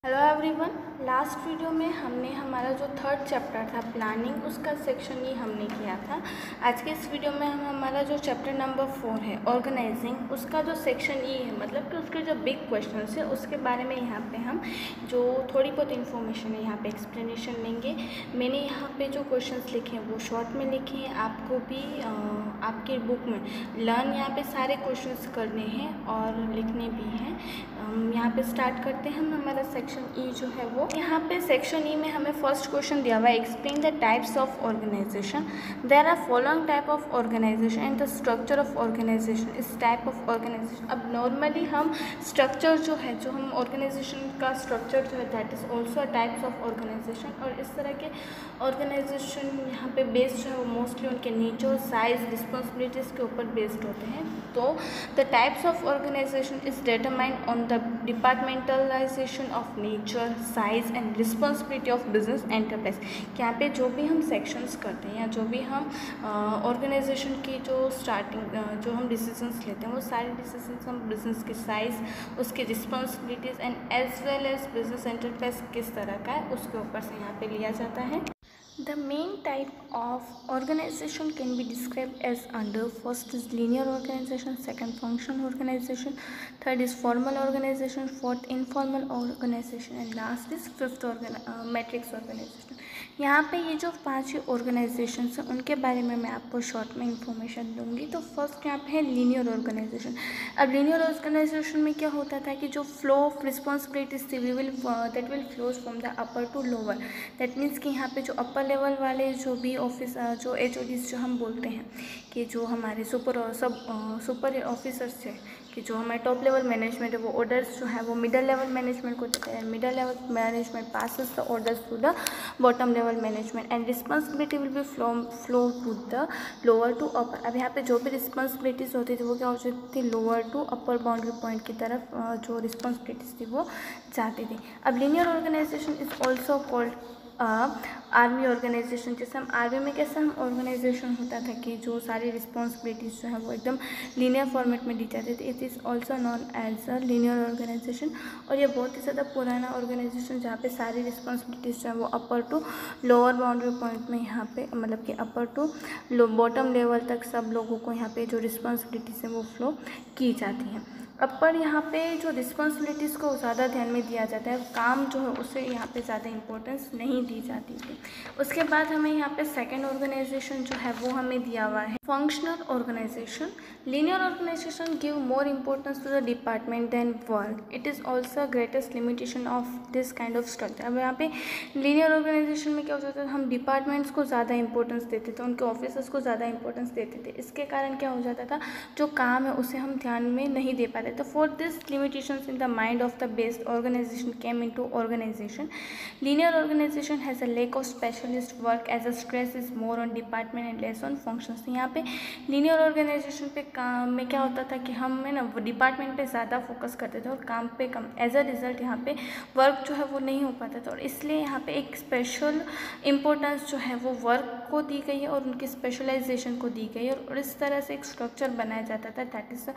Hello everyone. Last video में हमने हमारा जो थर्ड चैप्टर था प्लानिंग, उसका सेक्शन ई हमने किया था। आज के इस वीडियो में हम हमारा जो चैप्टर नंबर 4 है ऑर्गेनाइजिंग, उसका जो सेक्शन ई है, मतलब कि उसके जो बिग क्वेश्चंस है उसके बारे में यहाँ पे हम जो थोड़ी बहुत इन्फॉर्मेशन है यहाँ पे एक्सप्लेनेशन लेंगे। मैंने यहाँ पे जो क्वेश्चंस लिखे हैं वो शॉर्ट में लिखे हैं, आपको भी आपके बुक में लर्न यहाँ पे सारे क्वेश्चंस करने हैं और लिखने भी हैं। यहाँ पे स्टार्ट करते हैं हम हमारा सेक्शन ई जो है वो। यहाँ पे सेक्शन ई में हमें फर्स्ट क्वेश्चन दिया हुआ है, explain the types of organisation. There are following type of organisation and the structure of organisation is type of organisation. अब नॉर्मली हम स्ट्रक्चर जो है, जो हम ऑर्गेनाइजेशन का स्ट्रक्चर जो है that is also types of organisation. और इस तरह के ऑर्गेनाइजेशन यहाँ पे बेस्ड जो है वो मोस्टली उनके नेचर, साइज, रिस्पॉन्सिबिलिटीज़ के ऊपर बेस्ड होते हैं। तो the types of organisation is determined on the departmentalisation of nature, size and responsibility of business enterprise. यहाँ पे जो भी हम सेक्शंस करते हैं या जो भी हम ऑर्गेनाइजेशन की जो स्टार्टिंग जो हम डिसीजंस लेते हैं वो सारे डिसीजंस हम बिजनेस की साइज, उसकी responsibilities and as well as business enterprise किस तरह का है उसके ऊपर से यहाँ पे लिया जाता है। The main type of organization can be described as under: first is linear organization, second functional organization, third is formal organization, fourth informal organization and last is fifth matrix organization। यहाँ पे ये जो 5 ऑर्गेनाइजेशन हैं उनके बारे में मैं आपको शॉर्ट में इंफॉर्मेशन दूंगी। तो फर्स्ट यहाँ पे है लीनियर ऑर्गेनाइजेशन। अब लीनियर ऑर्गेनाइजेशन में क्या होता था कि जो फ्लो ऑफ रिस्पॉन्सिबिलिटीज थी that will flows from the upper two lower. That means कि यहाँ पे जो अपर लेवल वाले जो भी ऑफिस जो HODs जो हम बोलते हैं कि जो हमारे सुपर ऑफिसर्स है, कि जो हमारे टॉप लेवल मैनेजमेंट है वो ऑर्डर्स जो है वो मिडल लेवल मैनेजमेंट को देता है। Middle level management passes the orders to the bottom level management and responsibility will be flow to the lower to upper. अब यहाँ पे जो भी रिस्पॉन्सिबिलिटीज़ होती थी वो क्या होती थी, lower to upper boundary point की तरफ जो रिस्पॉन्सिबिलिटीज़ थी वो जाती थी। अब linear organisation is also called army organisation. जैसे हम आर्मी में कैसा हम ऑर्गेनाइजेशन होता था कि जो सारी रिस्पॉन्सिबिलिटीज़ जो है वो एकदम लीनियर फॉर्मेट में दी जाती थी। It is also known as a linear organisation. और ये बहुत ही ज़्यादा पुराना ऑर्गेनाइजेशन जहाँ पे सारी रिस्पॉन्सिबिलिटीज़ जो है वो upper two lower boundary point में यहाँ पे मतलब कि अपर टू बॉटम लेवल तक सब लोगों को यहाँ पे जो रिस्पॉन्सिबिलिटीज़ हैं वो फ्लो की जाती हैं। अपर यहाँ पे जो रिस्पॉन्सिबिलिटीज़ को ज़्यादा ध्यान में दिया जाता है, काम जो है उसे यहाँ पे ज़्यादा इंपॉर्टेंस नहीं दी जाती थी। उसके बाद हमें यहाँ पे सेकंड ऑर्गेनाइजेशन जो है वो हमें दिया हुआ है functional organisation. Linear organisation give more importance to the department than work. It is also greatest limitation of this kind of structure. अब यहाँ पे लीनियर ऑर्गेनाइजेशन में क्या होता था, हम डिपार्टमेंट्स को ज़्यादा इंपॉर्टेंस देते थे, उनके ऑफिसर्स को ज़्यादा इंपॉर्टेंस देते थे। इसके कारण क्या हो जाता था, जो काम है उसे हम ध्यान में नहीं दे पाते। तो for this limitations in the mind of the best organization came into organization. Linear organization has a lack of specialist work as a stress is more on department and less on functions। यहाँ पे linear organization पे काम में क्या होता था कि हम है ना डिपार्टमेंट पे ज़्यादा फोकस करते थे और काम पे कम। एज अ रिजल्ट यहाँ पे वर्क जो है वो नहीं हो पाता था और इसलिए यहाँ पे एक स्पेशल इम्पोर्टेंस जो है वो वर्क को दी गई है और उनकी स्पेशलाइजेशन को दी गई है। और इस तरह से एक स्ट्रक्चर बनाया जाता था दैट इज़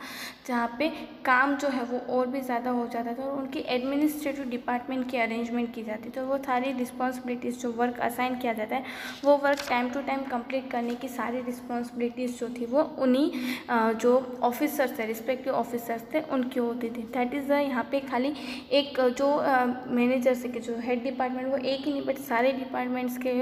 जहाँ पे काम जो है वो और भी ज़्यादा हो जाता था और उनकी एडमिनिस्ट्रेटिव डिपार्टमेंट की अरेंजमेंट की जाती थी। तो वो सारी रिस्पॉन्सिबिलिटीज़ जो वर्क असाइन किया जाता है वो work time to time complete करने की सारी रिस्पॉन्सिबिलिटीज़ जो थी वो उन्हीं जो ऑफिसर्स थे, रिस्पेक्टिव ऑफिसर्स थे, उनकी होती थी। दैट इज़ यहाँ पे खाली एक जो मैनेजर से के जो हेड डिपार्टमेंट वो एक ही नहीं बट सारे डिपार्टमेंट्स के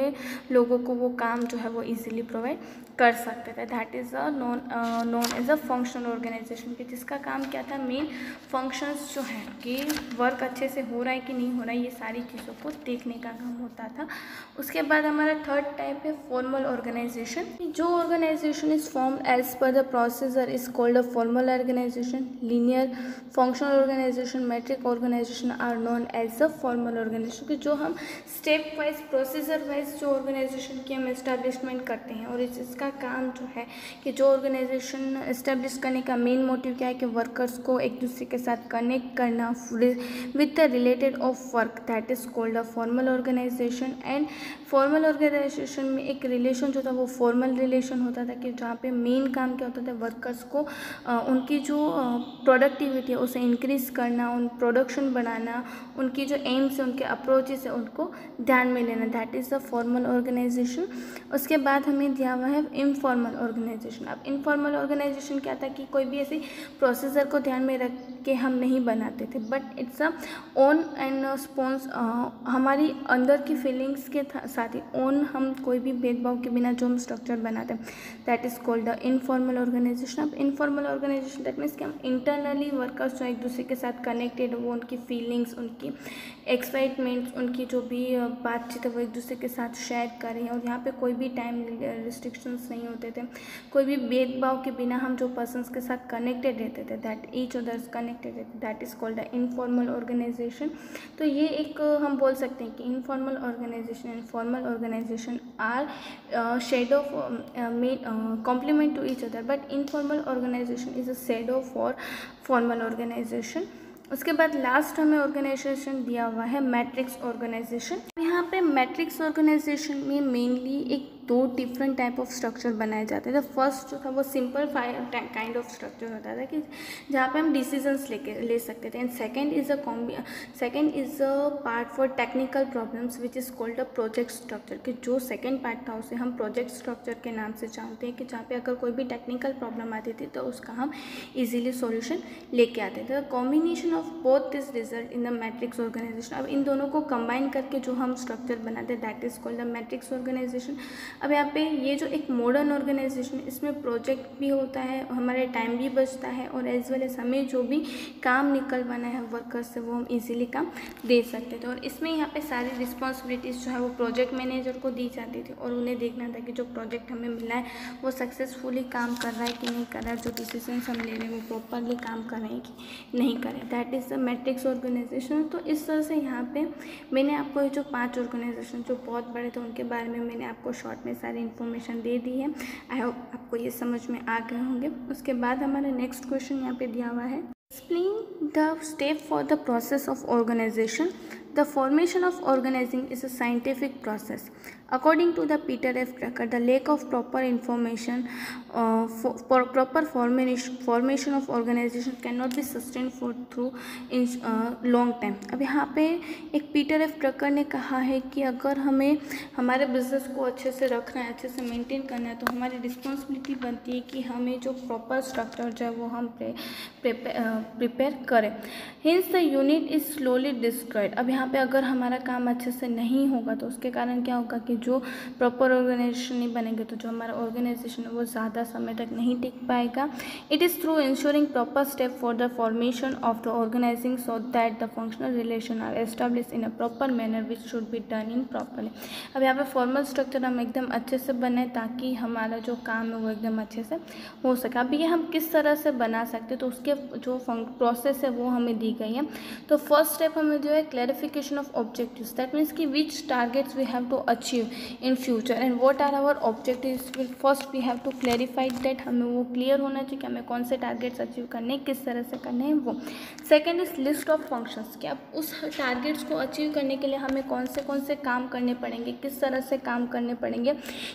लोगों को वो काम जो है वो ईजिली प्रोवाइड कर सकते थे। That is known as a functional organisation की जिसका काम क्या था, मेन फंक्शंस जो है कि वर्क अच्छे से हो रहा है कि नहीं हो रहा है ये सारी चीज़ों को देखने का काम होता था। उसके बाद हमारा थर्ड टाइप है फॉर्मल ऑर्गेनाइजेशन। जो organisation is form as per the procedure is called a formal organisation. Linear, functional organisation, matrix organisation are known as a formal organisation. कि जो हम स्टेप वाइज प्रोसीजर वाइज जो organisation की हम establishment करते हैं और इसका काम जो है कि जो ऑर्गेनाइजेशन एस्टेब्लिश करने का मेन मोटिव क्या है कि वर्कर्स को एक दूसरे के साथ कनेक्ट करना with the related of work, that is called a formal organisation. And formal organisation में एक रिलेशन जो था वो फॉर्मल रिलेशन होता था कि जहाँ पे मेन काम क्या होता था, वर्कर्स को उनकी जो प्रोडक्टिविटी है उसे इंक्रीज़ करना, उन प्रोडक्शन बनाना, उनकी जो एम्स है, उनके अप्रोचेस है, उनको ध्यान में लेना, that is the formal organisation. उसके बाद हमें दिया हुआ है इनफॉर्मल ऑर्गेनाइजेशन। अब इनफॉर्मल ऑर्गेनाइजेशन क्या था कि कोई भी ऐसी प्रोसीजर को ध्यान में रख के हम नहीं बनाते थे, but it's a own and spawns, हमारी अंदर की फीलिंग्स के साथ ही ओन हम कोई भी भेदभाव के बिना जो हम स्ट्रक्चर बनाते हैं, that is called the informal organisation. अब इनफॉर्मल ऑर्गेनाइजेशन दैट मीन्स कि हम इंटरनली वर्कर्स जो एक दूसरे के साथ कनेक्टेड, वो उनकी फीलिंग्स, उनकी एक्साइटमेंट्स, उनकी जो भी बातचीत है वो एक दूसरे के साथ शेयर करें, और यहाँ पे कोई भी टाइम रिस्ट्रिक्शंस नहीं होते थे, कोई भी भेदभाव के बिना हम जो पर्सन्स के साथ कनेक्टेड रहते थे, दैट ईच अदर्स कनेक्टेड रहते, that is called the informal organisation. तो ये एक हम बोल सकते हैं कि informal organisation and formal organisation are shade of complement to each other, but informal organisation is a shadow for formal organisation. उसके बाद लास्ट हमें ऑर्गेनाइजेशन दिया हुआ है मैट्रिक्स ऑर्गेनाइजेशन। यहाँ पे मैट्रिक्स ऑर्गेनाइजेशन में मेनली एक दो डिफरेंट टाइप ऑफ स्ट्रक्चर बनाए जाते थे। फर्स्ट जो था वो सिंपल काइंड ऑफ स्ट्रक्चर होता था कि जहाँ पे हम डिसीजंस ले सकते थे, and second is a part for technical problems which is called a project structure, कि जो सेकंड पार्ट था उसे हम प्रोजेक्ट स्ट्रक्चर के नाम से जानते हैं, कि जहाँ पे अगर कोई भी टेक्निकल प्रॉब्लम आती थी तो उसका हम इजीली सॉल्यूशन लेके आते थे। Combination of both this result in the matrix organisation. अब इन दोनों को कंबाइन करके जो हम स्ट्रक्चर बनाते हैं that is called the matrix organisation. अब यहाँ पे ये जो एक मॉडर्न ऑर्गेनाइजेशन, इसमें प्रोजेक्ट भी होता है, हमारे टाइम भी बचता है, और एज वेल एज हमें जो भी काम निकलवाना है वर्कर्स से वो हम इजीली काम दे सकते थे। और इसमें यहाँ पे सारी रिस्पॉन्सिबिलिटीज़ जो है वो प्रोजेक्ट मैनेजर को दी जाती थी, और उन्हें देखना था कि जो प्रोजेक्ट हमें मिला है वो सक्सेसफुली काम कर रहा है कि नहीं कर रहा है, जो डिसीजंस हम ले रहे हैं वो प्रॉपरली काम कर रहे हैं कि नहीं कर रहे हैं, that is the matrix organisation. तो इस तरह से यहाँ पे मैंने आपको ये जो 5 ऑर्गेनाइजेशन जो बहुत बड़े थे उनके बारे में मैंने आपको शॉर्ट में सारी इन्फॉर्मेशन दे दी है। आई होप आपको ये समझ में आ गए होंगे। उसके बाद हमारा नेक्स्ट क्वेश्चन यहाँ पे दिया हुआ है, explain the step for the process of organisation. The formation of organizing is a scientific process. According to the Peter F. Drucker, the lack of proper information for proper formation of organization cannot be sustained for through in long time. अब यहाँ पे एक Peter F Drucker ने कहा है कि अगर हमें हमारे बिजनेस को अच्छे से रखना है, अच्छे से मेंटेन करना है, तो हमारी रिस्पॉन्सिबिलिटी बनती है कि हमें जो प्रॉपर स्ट्रक्चर जो है वो हम प्रिपेयर करें। Hints the unit is slowly destroyed. अब यहाँ पे अगर हमारा काम अच्छे से नहीं होगा तो उसके कारण क्या होगा कि जो प्रॉपर ऑर्गेनाइजेशन नहीं बनेंगे तो जो हमारा ऑर्गेनाइजेशन है वो ज़्यादा समय तक नहीं टिक पाएगा। It is through ensuring proper step for the formation of the organising so that the functional relation are establish in a proper manner which should be done in properly. अब यहाँ पे फॉर्मल स्ट्रक्चर हम एकदम अच्छे से बनाए ताकि हमारा जो काम है वो एकदम अच्छे से हो सके। अब ये हम किस तरह से बना सकते हैं, तो उसके जो प्रोसेस है वो हमें दी गई है। तो फर्स्ट स्टेप हमें जो है clarification of objectives, that means कि which targets we have to achieve in future and what are our objectives. First we have to clarify that, हमें वो क्लियर होना चाहिए कि हमें कौन से टारगेट्स अचीव करने हैं, किस तरह से करने हैं वो। Second is list of functions, कि अब उस टारगेट्स को अचीव करने के लिए हमें कौन से काम करने पड़ेंगे, किस तरह से काम करने पड़ेंगे,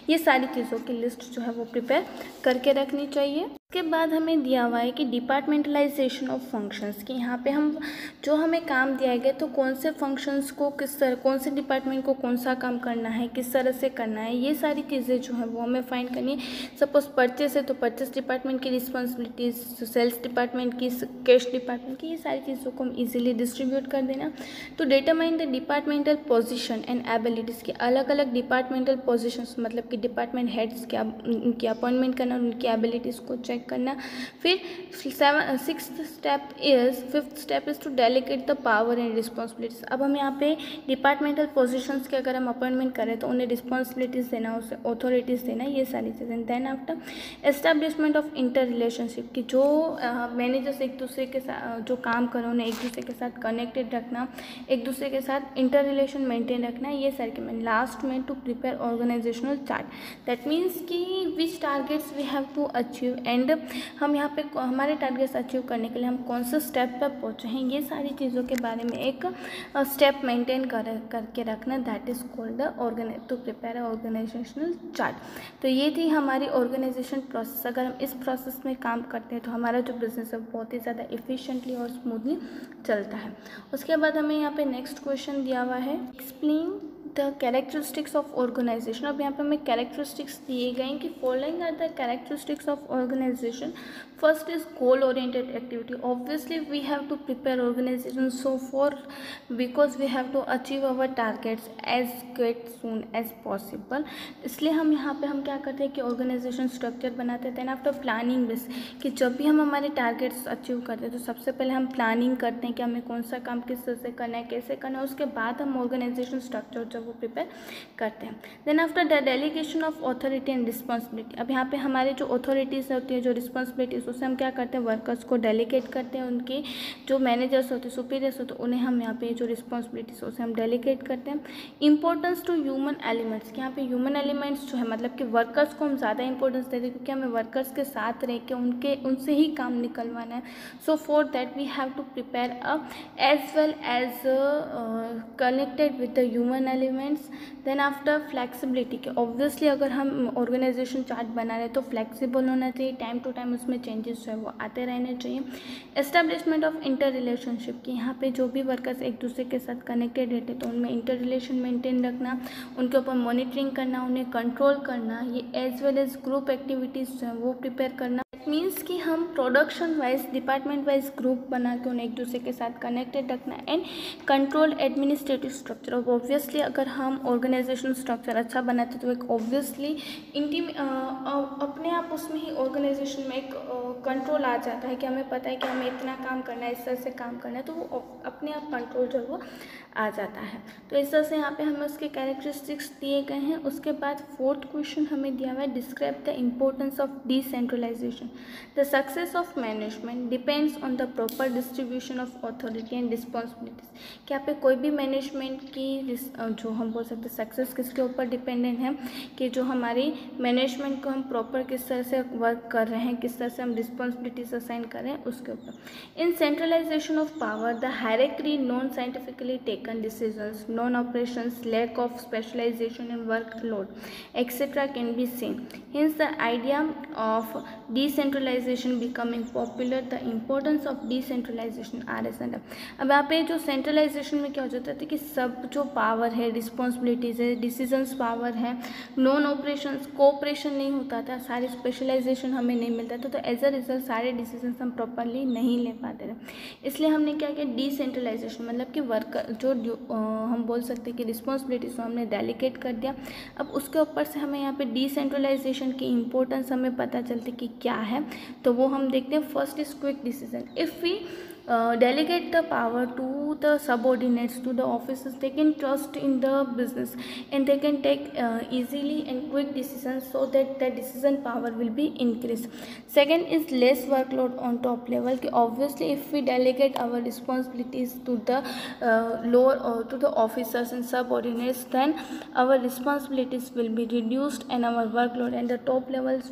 ये सारी चीज़ों की लिस्ट जो है वो प्रिपेयर करके रखनी चाहिए। उसके बाद हमें दिया हुआ है कि डिपार्टमेंटलाइजेशन ऑफ फंक्शंस, कि यहाँ पे हम जो हमें काम दिया गया तो कौन से फंक्शंस को किस तरह, कौन से डिपार्टमेंट को कौन सा काम करना है, किस तरह से करना है, ये सारी चीज़ें जो है वो हमें फाइंड करनी है। सपोज परचेस है तो परचेस डिपार्टमेंट की रिस्पॉन्सिबिलिटीज, सेल्स डिपार्टमेंट की, कैश डिपार्टमेंट की, ये सारी चीज़ों को हम ईजिली डिस्ट्रीब्यूट कर देना। तो determine the departmental position and abilities, की अलग अलग डिपार्टमेंटल पोजिशंस मतलब कि डिपार्टमेंट हेड्स क्या उनकी अपॉइंटमेंट करना, उनकी एबिलिटीज़ को चेक करना। फिर fifth step is to delegate the power and responsibilities. अब हम यहाँ पे डिपार्टमेंटल पोजीशंस के अगर हम अपॉइंटमेंट करें तो उन्हें रिस्पॉन्सिबिलिटीज़ देना, उसे ऑथोरिटीज़ देना, ये सारी चीज़ें। Then after establishment of inter relationship, की जो मैनेजर्स एक दूसरे के साथ जो काम करें उन्हें एक दूसरे के साथ कनेक्टेड रखना, एक दूसरे के साथ इंटर रिलेशन मेंटेन रखना, ये सारी के। मैं लास्ट में to prepare organisational chart, that means कि which targets we have to achieve and and हम यहाँ पे हमारे टारगेट्स अचीव करने के लिए हम कौन से स्टेप पर पहुँचे हैं, ये सारी चीज़ों के बारे में एक स्टेप मेंटेन करके रखना, that is called the to prepare organisational chart. तो ये थी हमारी ऑर्गेनाइजेशन प्रोसेस। अगर हम इस प्रोसेस में काम करते हैं तो हमारा जो बिजनेस है बहुत ही ज़्यादा इफिशिएंटली और स्मूथली चलता है। उसके बाद हमें यहाँ पे नेक्स्ट क्वेश्चन दिया हुआ है, explain the characteristics of organisation. अब यहाँ पे हमें कैरेक्टरिस्टिक्स दिए गए हैं कि following are the characteristics of organisation. First is goal oriented activity. Obviously we have to prepare organisation so for because we have to achieve our targets as get soon as possible. इसलिए हम यहाँ पे हम क्या करते हैं कि organisation structure बनाते हैं। आफ्टर प्लानिंग दिस, कि जब भी हम हमारे टारगेट्स अचीव करते हैं तो सबसे पहले हम प्लानिंग करते हैं कि हमें कौन सा काम किस तरह से करना है, कैसे करना है, उसके बाद हम ऑर्गेनाइजेशन स्ट्रक्चर जो वो प्रिपेयर करते हैं। Then after the delegation of authority and responsibility. अब यहाँ पे हमारे जो अथॉरिटीज़ होती है, जो रिस्पॉन्सिबिलिटीज, उससे हम क्या करते हैं, वर्कर्स को डेलीगेट करते हैं। उनके जो मैनेजर्स होते हैं, सुपीरियर्स होते हैं, उन्हें हम यहाँ पे जो रिस्पॉन्सिबिलिटीज उसे हम डेलीगेट करते हैं। इंपॉर्टेंस टू ह्यूमन एलिमेंट्स, कि यहाँ पे ह्यूमन एलिमेंट्स जो है मतलब कि वर्कर्स को हम ज़्यादा इंपॉर्टेंस देते हैं क्योंकि हमें वर्कर्स के साथ रह के उनसे ही काम निकलवाना है। So for that we have to prepare as well as connected with the human elements. Then after flexibility, कि ऑब्वियसली अगर हम ऑर्गेनाइजेशन चार्ट बना रहे हैं तो फ्लेक्सिबल होना चाहिए, टाइम टू टाइम उसमें चेंजेस जो है वो आते रहने चाहिए। एस्टेब्लिशमेंट ऑफ इंटर रिलेशनशिप, कि यहाँ पे जो भी वर्कर्स एक दूसरे के साथ कनेक्टेड रहते हैं तो उनमें इंटर रिलेशन मेंटेन रखना, उनके ऊपर मॉनिटरिंग करना, उन्हें कंट्रोल करना, ये as well as group activities जो है वो प्रिपेयर करना। मीन्स कि हम production wise, department wise group बना के उन्हें एक दूसरे के साथ कनेक्टेड रखना एंड कंट्रोल एडमिनिस्ट्रेटिव स्ट्रक्चर। और ऑब्वियसली अगर हम ऑर्गेनाइजेशन स्ट्रक्चर अच्छा बनाते तो एक ऑब्वियसली अपने आप उसमें ही ऑर्गेनाइजेशन में एक कंट्रोल आ जाता है कि हमें पता है कि हमें इतना काम करना है, इस तरह से काम करना है, तो वो अपने आप कंट्रोल जो है वो आ जाता है। तो इस तरह से यहाँ पे हमें उसके कैरेक्टरिस्टिक्स दिए गए हैं। उसके बाद फोर्थ क्वेश्चन हमें दिया हुआ है, describe the importance of decentralisation. The success of management depends on the proper distribution of authority and responsibilities. कि यहाँ पे कोई भी मैनेजमेंट की जो हम बोल सकते हैं सक्सेस किसके ऊपर डिपेंडेंट है, कि जो हमारी मैनेजमेंट को हम प्रॉपर किस तरह से वर्क कर रहे हैं, किस तरह से हम रिस्पॉन्सिबिलिटीज असाइन कर रहे हैं उसके ऊपर। In centralisation of power the hierarchy, non scientifically taken decisions, non operations, lack of specialisation in workload etcetera can be seen. Hence the idea of decentralisation becoming popular, the importance of decentralisation are as and. अब यहाँ पे जो centralisation में क्या हो जाता है कि सब जो पावर है, रिस्पॉन्सिबिलिटीज़ है, डिसीजंस पावर है, नॉन ऑपरेशंस, कोऑपरेशन नहीं होता था, सारी स्पेशलाइजेशन हमें नहीं मिलता था, तो एज अ रिजल्ट सारे डिसीजंस हम प्रॉपरली नहीं ले पाते थे। इसलिए हमने क्या किया, डिसेंट्रलाइजेशन मतलब कि वर्कर जो हम बोल सकते हैं कि रिस्पॉन्सिबिलिटीज को हमने डेलीगेट कर दिया। अब उसके ऊपर से हमें यहाँ पे डिसेंट्रलाइजेशन की इम्पोर्टेंस हमें पता चलती कि क्या है, तो वो हम देखते हैं। First is quick decision. If we delegate the power to the subordinates, to the officers, they can trust in the business and they can take easily and quick decisions so that the decision power will be increased. Second is less workload on top level, कि obviously if we delegate our responsibilities to the lower to the officers and subordinates, then our responsibilities will be reduced and our workload and the top levels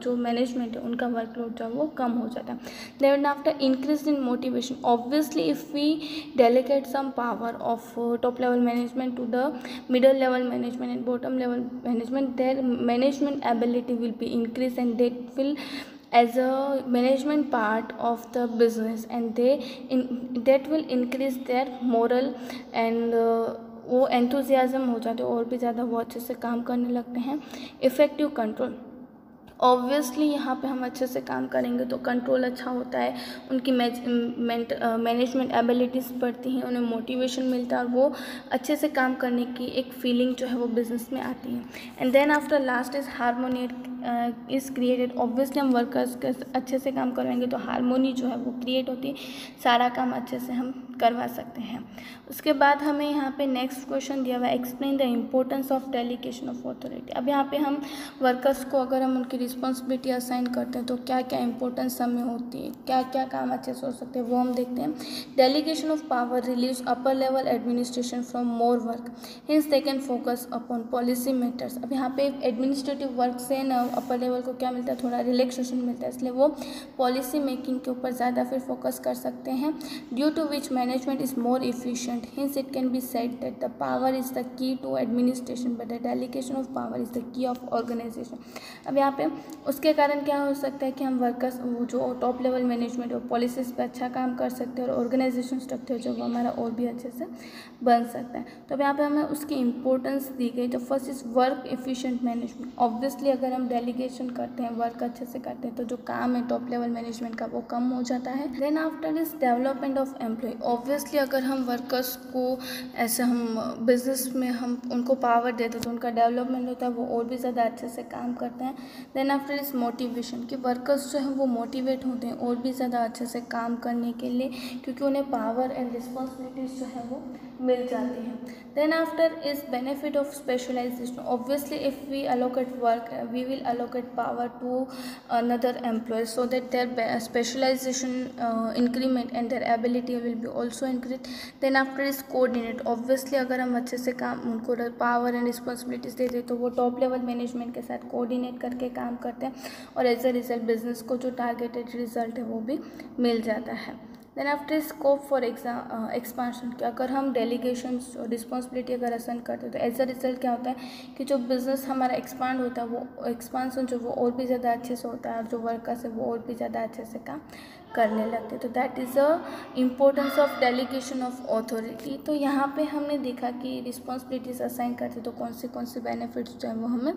जो management है उनका workload जो वो कम हो जाता है। Then after increase in motivation, obviously if we delegate some power of top level management to the middle level management and bottom level management, their management ability will be increased and that will as a management part of the business and that will increase their moral and वो enthusiasm हो जाते हैं और भी ज़्यादा वो अच्छे से काम करने लगते हैं। इफ़ेक्टिव कंट्रोल, ऑब्वियसली यहाँ पे हम अच्छे से काम करेंगे तो कंट्रोल अच्छा होता है, उनकी मैनेजमेंट एबिलिटीज़ बढ़ती हैं, उन्हें मोटिवेशन मिलता है और वो अच्छे से काम करने की एक फीलिंग जो है वो बिज़नेस में आती है। And then after last is harmony is created. Obviously हम वर्कर्स के अच्छे से काम करवाएंगे तो हारमोनी जो है वो क्रिएट होती है, सारा काम अच्छे से हम करवा सकते हैं। उसके बाद हमें यहाँ पे नेक्स्ट क्वेश्चन दिया हुआ है, explain the importance of delegation of authority. अब यहाँ पे हम वर्कर्स को अगर हम उनकी रिस्पॉन्सिबिलिटी असाइन करते हैं तो क्या क्या इंपॉर्टेंस हमें होती है, क्या क्या काम अच्छे से हो सकते हैं, वो हम देखते हैं। Delegation of power relieves upper level administration from more work, hints they can focus upon policy matters. अब यहाँ पे एडमिनिस्ट्रेटिव वर्क से न अपर लेवल को क्या मिलता है, थोड़ा रिलैक्सेशन मिलता है, इसलिए वो पॉलिसी मेकिंग के ऊपर ज़्यादा फिर फोकस कर सकते हैं। Due to which management is more efficient, hence it can be said that the power is the key to administration but the delegation of power is the key of organisation. अब यहाँ पे उसके कारण क्या हो सकता है कि हम वर्कर्स जो टॉप लेवल मैनेजमेंट और पॉलिसीज़ पे अच्छा काम कर सकते हैं और ऑर्गेनाइजेशन स्ट्रक्चर जो वो हमारा और भी अच्छे से बन सकता है। तो अब यहाँ पे हमें उसकी इंपॉर्टेंस दी गई। तो first is work efficient management. Obviously अगर हम डेलीगेशन करते हैं, वर्क अच्छे से करते हैं, तो जो काम है टॉप लेवल मैनेजमेंट का वो कम हो जाता है। Then after is development of employ. Obviously अगर हम वर्कर्स को ऐसे हम बिजनेस में हम उनको पावर देते हैं तो उनका डेवलपमेंट होता है, वो और भी ज़्यादा अच्छे से काम करते हैं। देन आफ्टर इज मोटिवेशन, कि वर्कर्स जो है वो मोटिवेट होते हैं और भी ज़्यादा अच्छे से काम करने के लिए, क्योंकि उन्हें पावर एंड रिस्पॉन्सिबिलिटीज़ जो है वो मिल जाती हैं। Then after is benefit of specialisation. Obviously if we allocate work, we will allocate power to another employee so that their specialization increment and their ability will be also increased. Then after is coordinate. Obviously अगर हम अच्छे से काम उनको power and responsibilities देते हैं तो वो टॉप लेवल मैनेजमेंट के साथ कोऑर्डिनेट करके काम करते हैं और एज अ रिजल्ट बिजनेस को जो टारगेटेड रिजल्ट है वो भी मिल जाता है। Then after scope for expansion, कि अगर हम डेलीगेशन रिस्पॉन्सिबिलिटी अगर असाइन करते हैं तो एज अ रिजल्ट क्या होता है कि जो बिज़नेस हमारा एक्सपांड होता है वो एक्सपांसन जो वो और भी ज़्यादा अच्छे से होता है और जो वर्कर्स है वो और भी ज़्यादा अच्छे से काम करने लगते हैं। तो that is a importance of delegation of authority. तो यहाँ पे हमने देखा कि रिस्पॉन्सिबिलिटीज़ असाइन करते तो कौन से बेनिफिट्स जो है वो हमें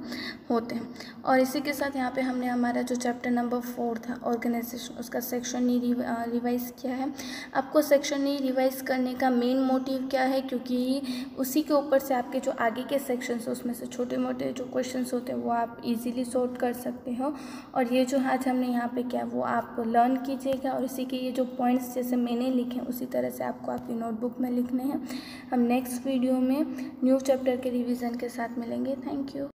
होते हैं। और इसी के साथ यहाँ पे हमने हमारा जो चैप्टर नंबर 4 था ऑर्गेनाइजेशन, उसका सेक्शन ई रिवाइज़ किया है। आपको सेक्शन ई रिवाइज़ करने का मेन मोटिव क्या है, क्योंकि उसी के ऊपर से आपके जो आगे के सेक्शंस उसमें से छोटे मोटे जो क्वेश्चंस होते हैं वो आप इजीली सॉल्व कर सकते हो। और ये जो आज हमने यहाँ पे किया वो आप लर्न कीजिएगा और इसी के ये जो पॉइंट्स जैसे मैंने लिखे हैं उसी तरह से आपको आपकी नोटबुक में लिखने हैं। हम नेक्स्ट वीडियो में न्यू चैप्टर के रिवीजन के साथ मिलेंगे। Thank you.